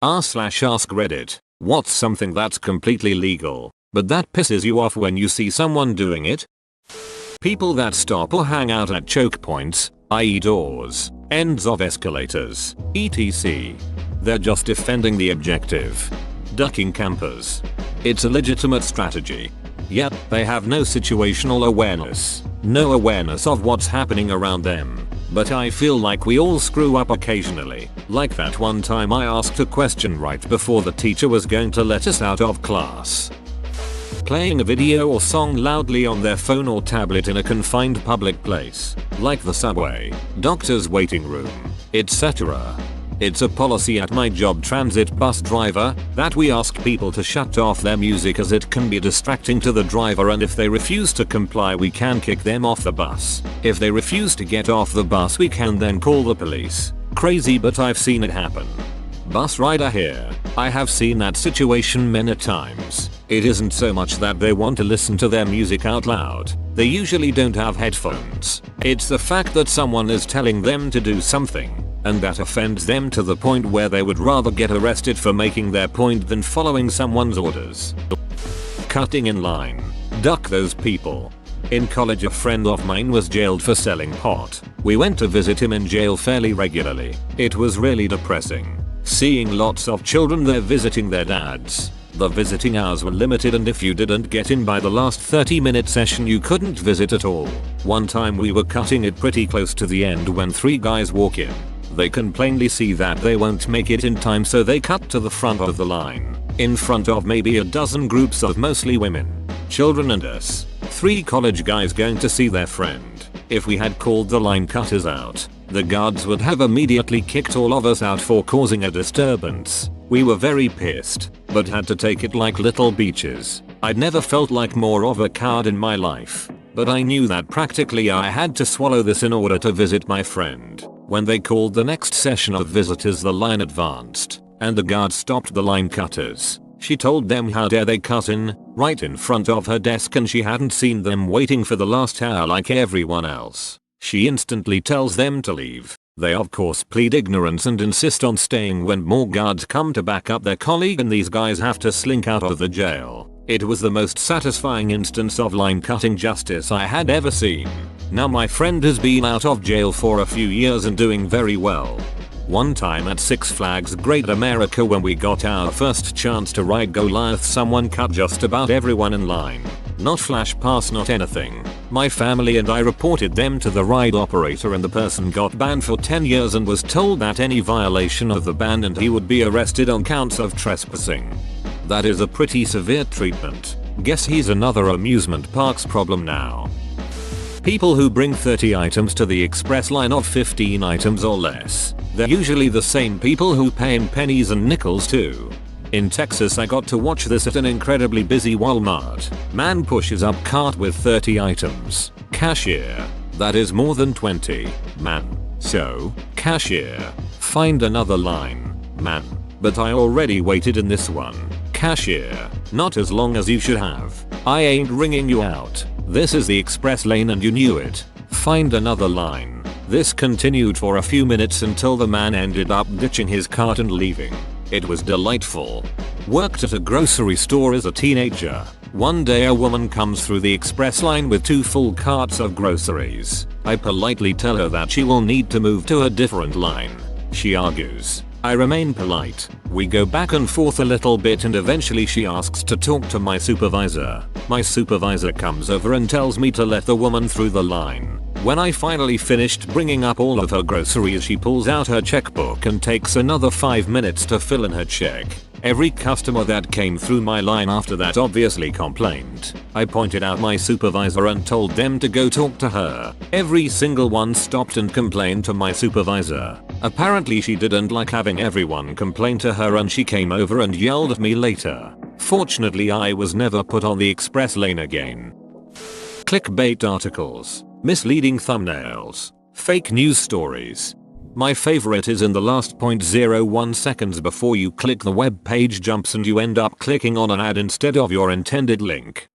r/ask Reddit. What's something that's completely legal, but that pisses you off when you see someone doing it? People that stop or hang out at choke points, i.e. doors, ends of escalators, etc. They're just defending the objective. Ducking campers. It's a legitimate strategy. Yet, they have no situational awareness, no awareness of what's happening around them. But I feel like we all screw up occasionally, like that one time I asked a question right before the teacher was going to let us out of class. Playing a video or song loudly on their phone or tablet in a confined public place, like the subway, doctor's waiting room, etc. It's a policy at my job, transit bus driver, that we ask people to shut off their music as it can be distracting to the driver, and if they refuse to comply we can kick them off the bus. If they refuse to get off the bus we can then call the police. Crazy, but I've seen it happen. Bus rider here. I have seen that situation many times. It isn't so much that they want to listen to their music out loud. They usually don't have headphones. It's the fact that someone is telling them to do something, and that offends them to the point where they would rather get arrested for making their point than following someone's orders. Cutting in line. Duck those people. In college a friend of mine was jailed for selling pot. We went to visit him in jail fairly regularly. It was really depressing. Seeing lots of children there visiting their dads. The visiting hours were limited, and if you didn't get in by the last 30-minute session you couldn't visit at all. One time we were cutting it pretty close to the end when 3 guys walk in. They can plainly see that they won't make it in time, so they cut to the front of the line, in front of maybe a dozen groups of mostly women, children and us. 3 college guys going to see their friend. If we had called the line cutters out, the guards would have immediately kicked all of us out for causing a disturbance. We were very pissed, but had to take it like little beaches. I'd never felt like more of a coward in my life, but I knew that practically I had to swallow this in order to visit my friend. When they called the next session of visitors the line advanced, and the guard stopped the line cutters. She told them how dare they cut in, right in front of her desk, and she hadn't seen them waiting for the last hour like everyone else. She instantly tells them to leave. They of course plead ignorance and insist on staying when more guards come to back up their colleague, and these guys have to slink out of the jail. It was the most satisfying instance of line cutting justice I had ever seen. Now my friend has been out of jail for a few years and doing very well. One time at Six Flags Great America, when we got our first chance to ride Goliath, someone cut just about everyone in line. Not flash pass, not anything. My family and I reported them to the ride operator, and the person got banned for 10 years and was told that any violation of the ban and he would be arrested on counts of trespassing. That is a pretty severe treatment. Guess he's another amusement park's problem now. People who bring 30 items to the express line of 15 items or less. They're usually the same people who pay in pennies and nickels too. In Texas I got to watch this at an incredibly busy Walmart. Man pushes up cart with 30 items. Cashier. That is more than 20. Man. So, cashier. Find another line. Man. But I already waited in this one. Cashier. Not as long as you should have. I ain't ringing you out. This is the express lane and you knew it. Find another line. This continued for a few minutes until the man ended up ditching his cart and leaving. It was delightful. Worked at a grocery store as a teenager. One day a woman comes through the express line with 2 full carts of groceries. I politely tell her that she will need to move to a different line. She argues. I remain polite. We go back and forth a little bit, and eventually she asks to talk to my supervisor. My supervisor comes over and tells me to let the woman through the line. When I finally finished bringing up all of her groceries, she pulls out her checkbook and takes another 5 minutes to fill in her check. Every customer that came through my line after that obviously complained. I pointed out my supervisor and told them to go talk to her. Every single one stopped and complained to my supervisor. Apparently she didn't like having everyone complain to her, and she came over and yelled at me later. Fortunately I was never put on the express lane again. Clickbait articles. Misleading thumbnails. Fake news stories. My favorite is in the last 0.01 seconds before you click, the web page jumps and you end up clicking on an ad instead of your intended link.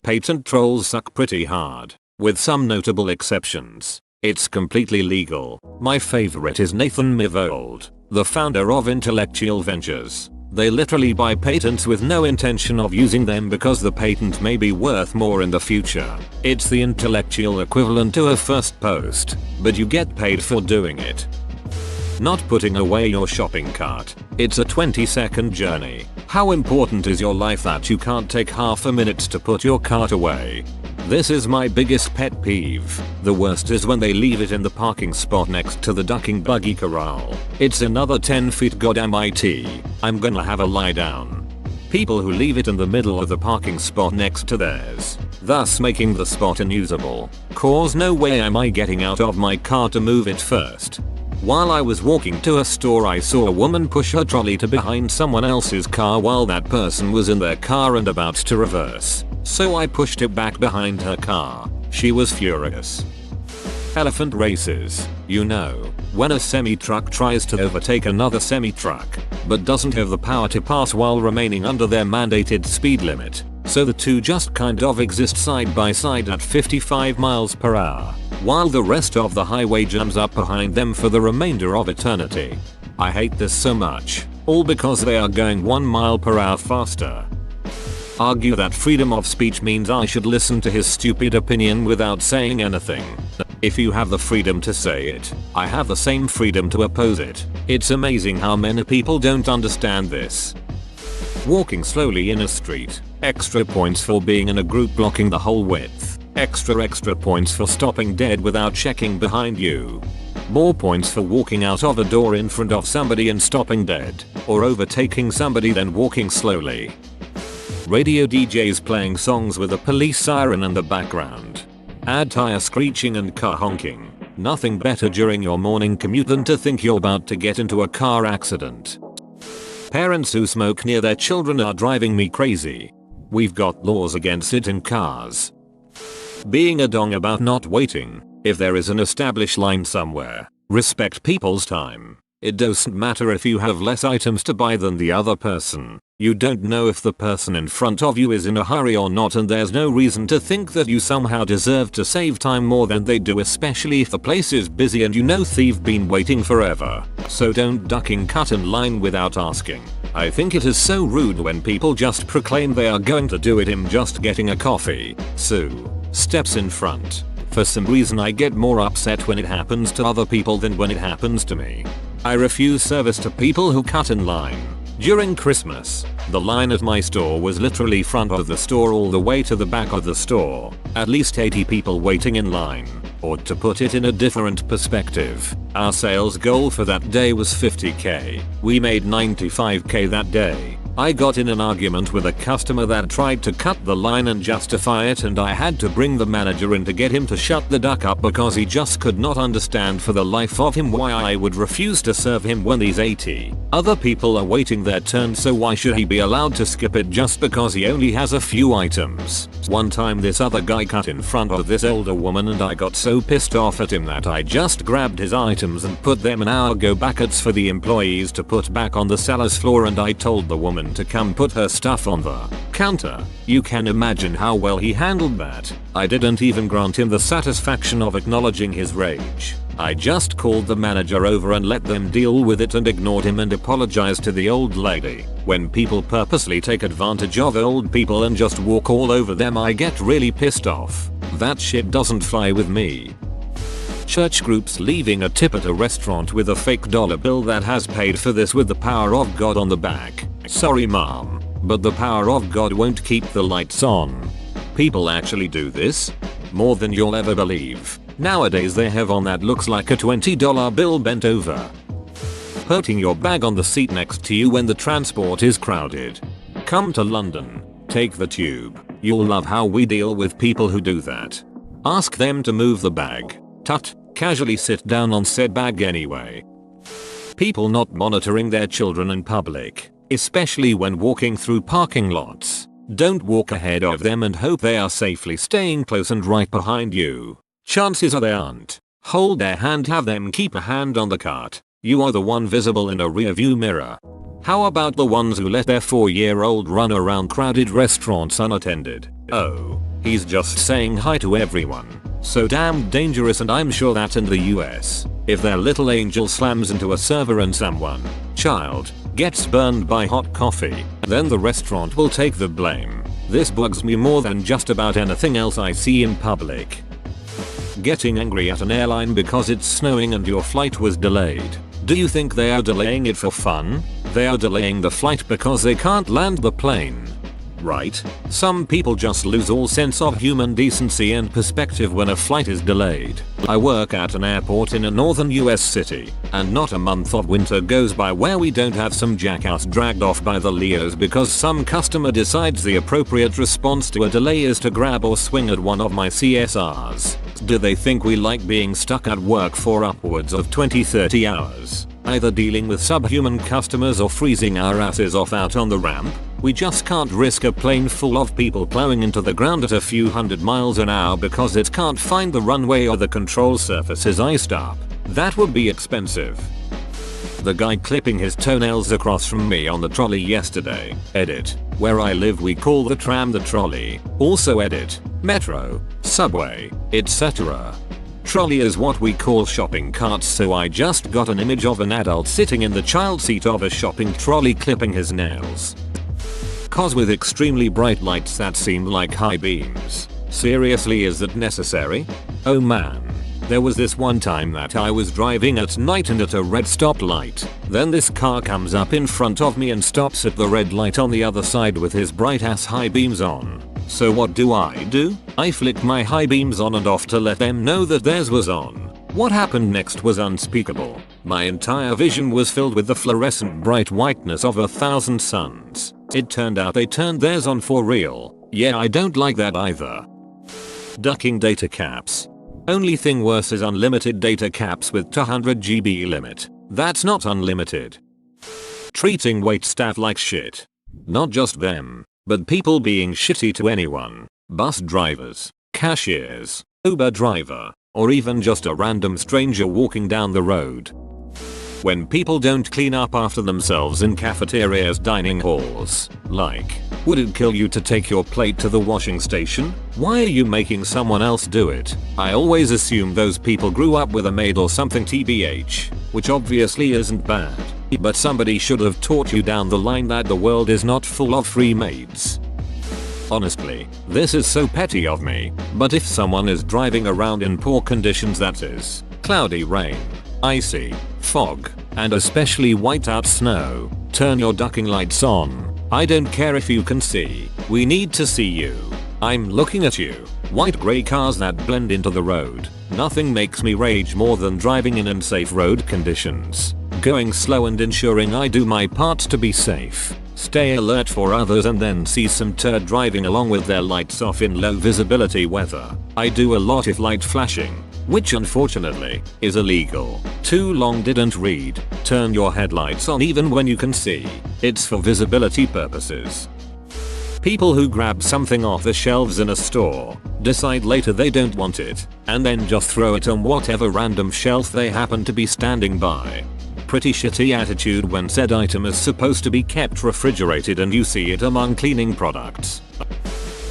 Patent trolls suck pretty hard, with some notable exceptions. It's completely legal. My favorite is Nathan Myhrvold. the founder of Intellectual Ventures. They literally buy patents with no intention of using them because the patent may be worth more in the future. It's the intellectual equivalent to a first post, but you get paid for doing it. Not putting away your shopping cart. It's a 20-second journey. How important is your life that you can't take half a minute to put your cart away? This is my biggest pet peeve. The worst is when they leave it in the parking spot next to the ducking buggy corral. It's another 10 feet goddamn it. I'm gonna have a lie down. People who leave it in the middle of the parking spot next to theirs, thus making the spot unusable. Cause no way am I getting out of my car to move it first. While I was walking to a store, I saw a woman push her trolley to behind someone else's car while that person was in their car and about to reverse. So I pushed it back behind her car. She was furious. Elephant races. You know, when a semi-truck tries to overtake another semi-truck, but doesn't have the power to pass while remaining under their mandated speed limit. So the two just kind of exist side by side at 55 miles per hour, while the rest of the highway jams up behind them for the remainder of eternity. I hate this so much, all because they are going 1 mile per hour faster. Argue that freedom of speech means I should listen to his stupid opinion without saying anything. If you have the freedom to say it, I have the same freedom to oppose it. It's amazing how many people don't understand this. Walking slowly in a street. Extra points for being in a group blocking the whole width. Extra points for stopping dead without checking behind you. More points for walking out of a door in front of somebody and stopping dead, or overtaking somebody then walking slowly. Radio DJs playing songs with a police siren in the background. Add tire screeching and car honking. Nothing better during your morning commute than to think you're about to get into a car accident. Parents who smoke near their children are driving me crazy. We've got laws against it in cars. Being a dong about not waiting. If there is an established line somewhere, respect people's time. It doesn't matter if you have less items to buy than the other person. You don't know if the person in front of you is in a hurry or not, and there's no reason to think that you somehow deserve to save time more than they do, especially if the place is busy and you know they've been waiting forever. So don't ducking cut in line without asking. I think it is so rude when people just proclaim they are going to do it. I'm just getting a coffee. Sue steps in front. For some reason I get more upset when it happens to other people than when it happens to me. I refuse service to people who cut in line. During Christmas, the line at my store was literally front of the store all the way to the back of the store. At least 80 people waiting in line. Or to put it in a different perspective, our sales goal for that day was 50k. We made 95k that day. I got in an argument with a customer that tried to cut the line and justify it, and I had to bring the manager in to get him to shut the duck up because he just could not understand for the life of him why I would refuse to serve him when these 80 other people are waiting their turn. So why should he be allowed to skip it just because he only has a few items? One time this other guy cut in front of this older woman and I got so pissed off at him that I just grabbed his items and put them in our go buckets for the employees to put back on the seller's floor, and I told the woman to come put her stuff on the counter. You can imagine how well he handled that. I didn't even grant him the satisfaction of acknowledging his rage. I just called the manager over and let them deal with it and ignored him and apologized to the old lady. When people purposely take advantage of old people and just walk all over them, I get really pissed off. That shit doesn't fly with me. Church groups leaving a tip at a restaurant with a fake dollar bill that has paid for this with the power of God on the back. Sorry mom, but the power of God won't keep the lights on. People actually do this? More than you'll ever believe. Nowadays they have on that looks like a $20 bill bent over. Putting your bag on the seat next to you when the transport is crowded. Come to London. Take the tube. You'll love how we deal with people who do that. Ask them to move the bag. Tut. Casually sit down on said bag anyway. People not monitoring their children in public, especially when walking through parking lots. Don't walk ahead of them and hope they are safely staying close and right behind you. Chances are they aren't. Hold their hand, have them keep a hand on the cart. You are the one visible in a rearview mirror. How about the ones who let their 4-year-old run around crowded restaurants unattended? Oh, he's just saying hi to everyone. So damn dangerous, and I'm sure that in the US, if their little angel slams into a server and someone, child, gets burned by hot coffee, then the restaurant will take the blame. This bugs me more than just about anything else I see in public. Getting angry at an airline because it's snowing and your flight was delayed. Do you think they are delaying it for fun? They are delaying the flight because they can't land the plane. Right? Some people just lose all sense of human decency and perspective when a flight is delayed. I work at an airport in a northern US city, and not a month of winter goes by where we don't have some jackass dragged off by the Leos because some customer decides the appropriate response to a delay is to grab or swing at one of my CSRs. Do they think we like being stuck at work for upwards of 20-30 hours? Either dealing with subhuman customers or freezing our asses off out on the ramp? We just can't risk a plane full of people plowing into the ground at a few hundred miles an hour because it can't find the runway or the control surface is iced up. That would be expensive. The guy clipping his toenails across from me on the trolley yesterday. Edit. Where I live we call the tram the trolley. Also edit. Metro, subway, etc. Trolley is what we call shopping carts, so I just got an image of an adult sitting in the child seat of a shopping trolley clipping his nails. Cars with extremely bright lights that seem like high beams. Seriously, is that necessary? Oh man. There was this one time that I was driving at night and at a red stoplight. Then this car comes up in front of me and stops at the red light on the other side with his bright ass high beams on. So what do? I flick my high beams on and off to let them know that theirs was on. What happened next was unspeakable. My entire vision was filled with the fluorescent bright whiteness of 1,000 suns. It turned out they turned theirs on for real. Yeah, I don't like that either. Ducking data caps. Only thing worse is unlimited data caps with 200 GB limit. That's not unlimited. Treating waitstaff like shit. Not just them, but people being shitty to anyone. Bus drivers, cashiers, Uber driver, or even just a random stranger walking down the road. When people don't clean up after themselves in cafeterias, dining halls. Like, would it kill you to take your plate to the washing station? Why are you making someone else do it? I always assume those people grew up with a maid or something tbh, which obviously isn't bad. But somebody should have taught you down the line that the world is not full of free maids. Honestly, this is so petty of me, but if someone is driving around in poor conditions, that is, cloudy rain, icy, fog, and especially whiteout snow, turn your ducking lights on. I don't care if you can see. We need to see you. I'm looking at you. White grey cars that blend into the road. Nothing makes me rage more than driving in unsafe road conditions. Going slow and ensuring I do my part to be safe. Stay alert for others and then see some turd driving along with their lights off in low visibility weather. I do a lot if light flashing, which unfortunately is illegal. Too long didn't read. Turn your headlights on even when you can see. It's for visibility purposes. People who grab something off the shelves in a store, decide later they don't want it, and then just throw it on whatever random shelf they happen to be standing by. Pretty shitty attitude when said item is supposed to be kept refrigerated and you see it among cleaning products.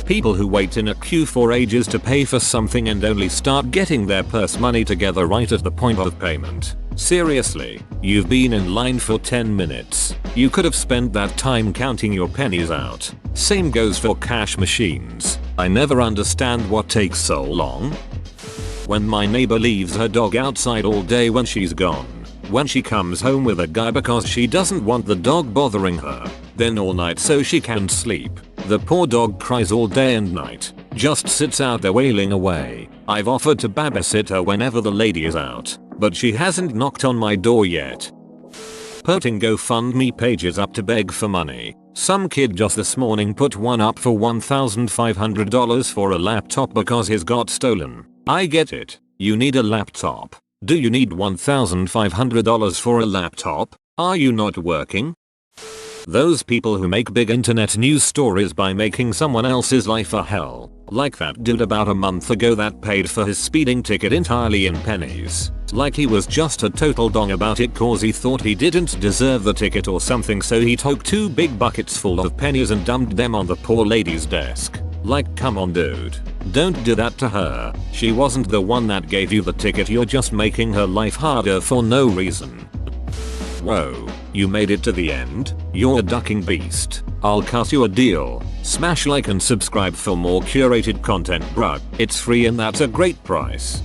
People who wait in a queue for ages to pay for something and only start getting their purse money together right at the point of payment. Seriously, you've been in line for 10 minutes. You could have spent that time counting your pennies out. Same goes for cash machines. I never understand what takes so long. When my neighbor leaves her dog outside all day when she's gone. When she comes home with a guy because she doesn't want the dog bothering her. Then all night so she can sleep. The poor dog cries all day and night. Just sits out there wailing away. I've offered to babysit her whenever the lady is out, but she hasn't knocked on my door yet. Putting GoFundMe pages up to beg for money. Some kid just this morning put one up for $1,500 for a laptop because his got stolen. I get it. You need a laptop. Do you need $1,500 for a laptop? Are you not working? Those people who make big internet news stories by making someone else's life a hell. Like that dude about a month ago that paid for his speeding ticket entirely in pennies. Like he was just a total dong about it cause he thought he didn't deserve the ticket or something, so he took 2 big buckets full of pennies and dumped them on the poor lady's desk. Like, come on dude. Don't do that to her. She wasn't the one that gave you the ticket, you're just making her life harder for no reason. Whoa, you made it to the end? You're a ducking beast. I'll cut you a deal. Smash like and subscribe for more curated content bruh. It's free and that's a great price.